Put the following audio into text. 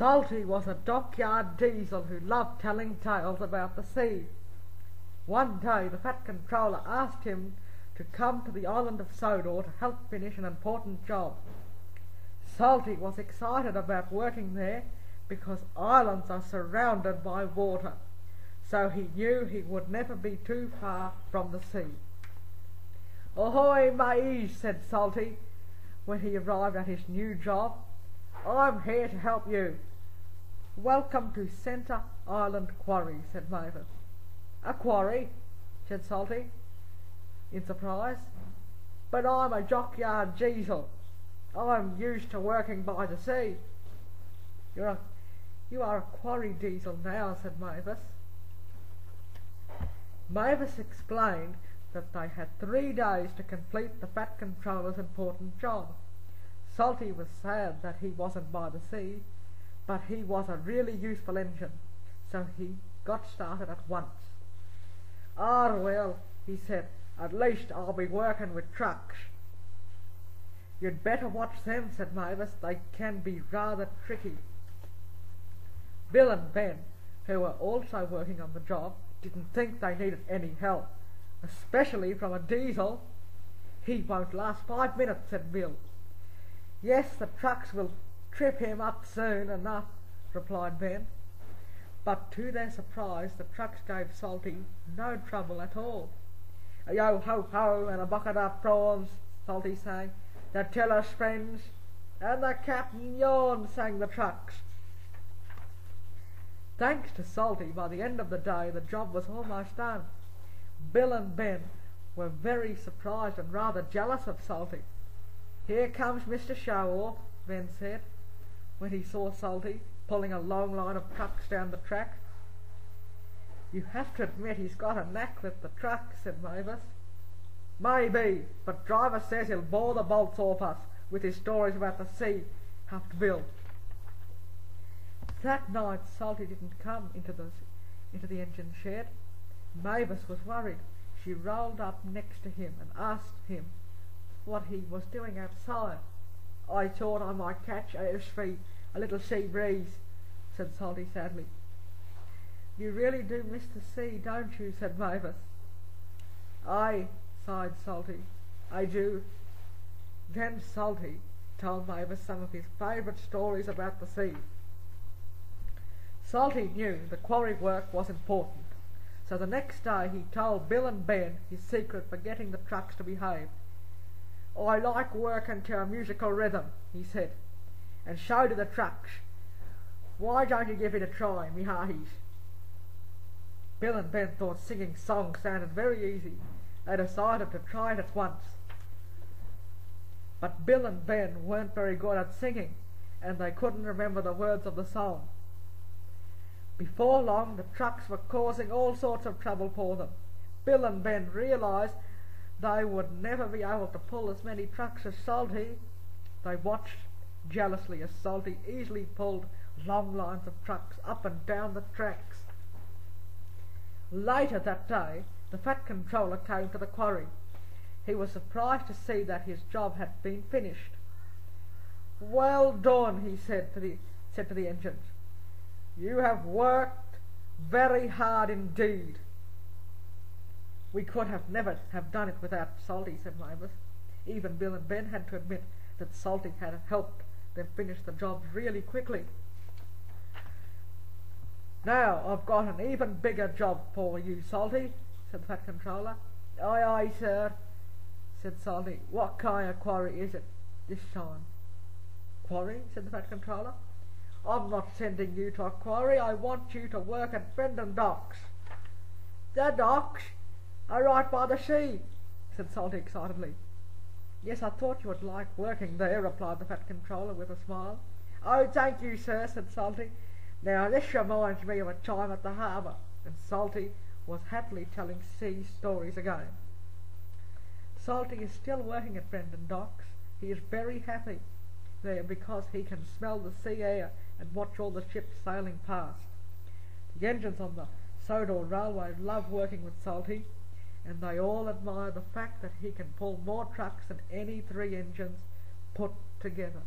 Salty was a dockyard diesel who loved telling tales about the sea. One day the Fat Controller asked him to come to the island of Sodor to help finish an important job. Salty was excited about working there because islands are surrounded by water, so he knew he would never be too far from the sea. "Ahoy, mateys," said Salty when he arrived at his new job. "I'm here to help you." "Welcome to Centre Island Quarry," said Mavis. "A quarry?" said Salty, in surprise. "But I'm a dockyard diesel. I'm used to working by the sea." You are a quarry diesel now," said Mavis. Mavis explained that they had 3 days to complete the Fat Controller's important job. Salty was sad that he wasn't by the sea, but he was a really useful engine, so he got started at once. "Ah, well," he said, "at least I'll be working with trucks." "You'd better watch them," said Mavis. "They can be rather tricky." Bill and Ben, who were also working on the job, didn't think they needed any help, especially from a diesel. "He won't last 5 minutes," said Bill. "Yes, the trucks will trip him up soon enough," replied Ben. But to their surprise, the trucks gave Salty no trouble at all. "A yo-ho-ho and a bucket of prawns," Salty sang. "The tiller's friends and the captain yawns," sang the trucks. Thanks to Salty, by the end of the day the job was almost done. Bill and Ben were very surprised and rather jealous of Salty. "Here comes Mr. Show-Off," Ben said, when he saw Salty pulling a long line of trucks down the track. "You have to admit he's got a knack with the trucks," said Mavis. "Maybe, but driver says he'll bore the bolts off us with his stories about the sea," huffed Bill. That night Salty didn't come into the engine shed. Mavis was worried. She rolled up next to him and asked him what he was doing outside. "I thought I might catch a little sea breeze," said Salty sadly. "You really do miss the sea, don't you?" said Mavis. "Aye," sighed Salty, "I do." Then Salty told Mavis some of his favourite stories about the sea. Salty knew the quarry work was important, so the next day he told Bill and Ben his secret for getting the trucks to behave. "I like working to a musical rhythm," he said, "and so do the trucks. Why don't you give it a try, me hearties?" Bill and Ben thought singing songs sounded very easy. They decided to try it at once. But Bill and Ben weren't very good at singing, and they couldn't remember the words of the song. Before long the trucks were causing all sorts of trouble for them. Bill and Ben realised they would never be able to pull as many trucks as Salty. They watched jealously as Salty easily pulled long lines of trucks up and down the tracks. Later that day the Fat Controller came to the quarry. He was surprised to see that his job had been finished. "Well done," he said to the engines. "You have worked very hard indeed." "We could have never have done it without Salty," said Mavis. Even Bill and Ben had to admit that Salty had helped them finish the job really quickly. "Now I've got an even bigger job for you, Salty," said the Fat Controller. "Aye, aye, sir," said Salty. "What kind of quarry is it this time?" "Quarry?" said the Fat Controller. "I'm not sending you to a quarry. I want you to work at Brendan Docks." "The docks are right by the sea," said Salty excitedly. "Yes, I thought you would like working there," replied the Fat Controller with a smile. "Oh, thank you, sir," said Salty. "Now this reminds me of a time at the harbour," and Salty was happily telling sea stories again. Salty is still working at Brendan Docks. He is very happy there because he can smell the sea air and watch all the ships sailing past. The engines on the Sodor Railway love working with Salty, and they all admire the fact that he can pull more trucks than any 3 engines put together.